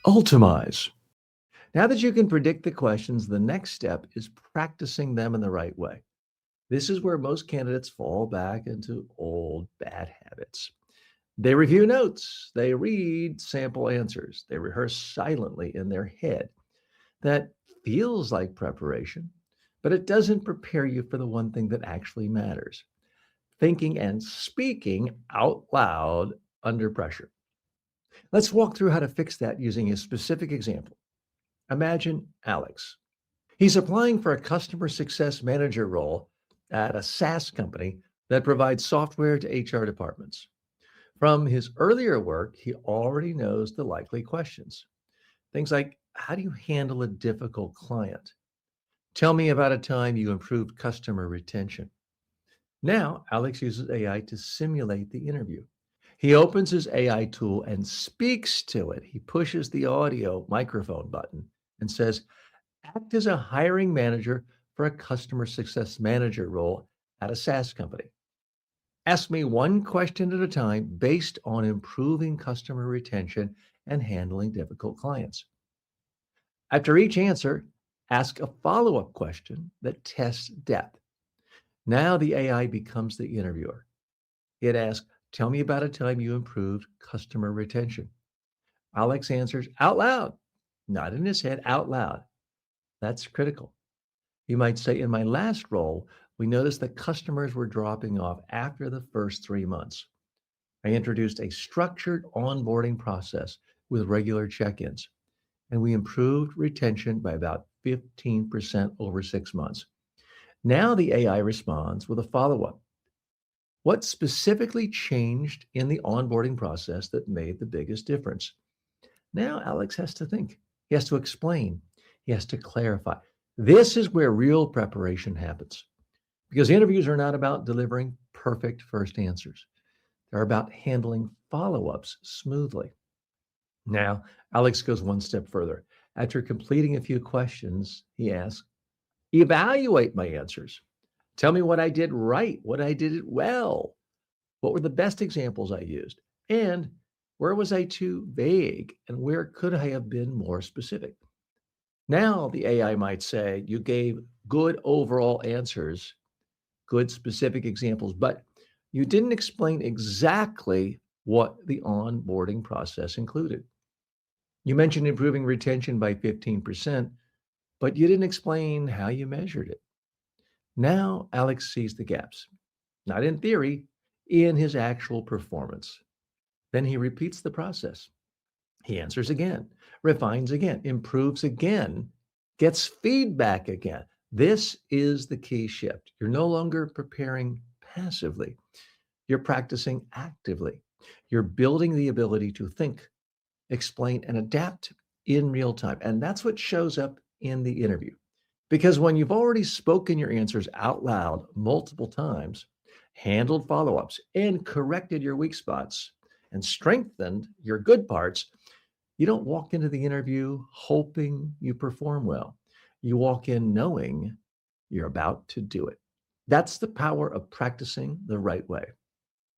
Ultamize. Now that you can predict the questions, the next step is practicing them in the right way. This is where most candidates fall back into old bad habits. They review notes, they read sample answers, they rehearse silently in their head. That feels like preparation, but it doesn't prepare you for the one thing that actually matters: thinking and speaking out loud under pressure. Let's walk through how to fix that using a specific example. Imagine Alex. He's applying for a customer success manager role at a SaaS company that provides software to HR departments. From his earlier work, he already knows the likely questions. Things like, how do you handle a difficult client? Tell me about a time you improved customer retention. Now, Alex uses AI to simulate the interview. He opens his AI tool and speaks to it. He pushes the audio microphone button and says, act as a hiring manager for a customer success manager role at a SaaS company. Ask me one question at a time based on improving customer retention and handling difficult clients. After each answer, ask a follow up question that tests depth. Now the AI becomes the interviewer. It asks, tell me about a time you improved customer retention. Alex answers out loud, not in his head, out loud. That's critical. You might say, in my last role, we noticed that customers were dropping off after the first 3 months. I introduced a structured onboarding process with regular check ins, and we improved retention by about 15% over 6 months. Now the AI responds with a follow up. What specifically changed in the onboarding process that made the biggest difference? Now Alex has to think. He has to explain. He has to clarify. This is where real preparation happens because interviews are not about delivering perfect first answers. They're about handling follow ups smoothly. Now, Alex goes one step further. After completing a few questions, he asks, evaluate my answers. Tell me what I did right, what I did well. What were the best examples I used? And where was I too vague? And where could I have been more specific? Now, the AI might say, you gave good overall answers, good specific examples, but you didn't explain exactly what the onboarding process included. You mentioned improving retention by 15%, but you didn't explain how you measured it. Now, Alex sees the gaps, not in theory, in his actual performance. Then he repeats the process. He answers again, refines again, improves again, gets feedback again. This is the key shift. You're no longer preparing passively, you're practicing actively. You're building the ability to think, explain, and adapt in real time. And that's what shows up in the interview. Because when you've already spoken your answers out loud multiple times, handled follow ups, and corrected your weak spots, and strengthened your good parts, you don't walk into the interview hoping you perform well. You walk in knowing you're about to do it. That's the power of practicing the right way.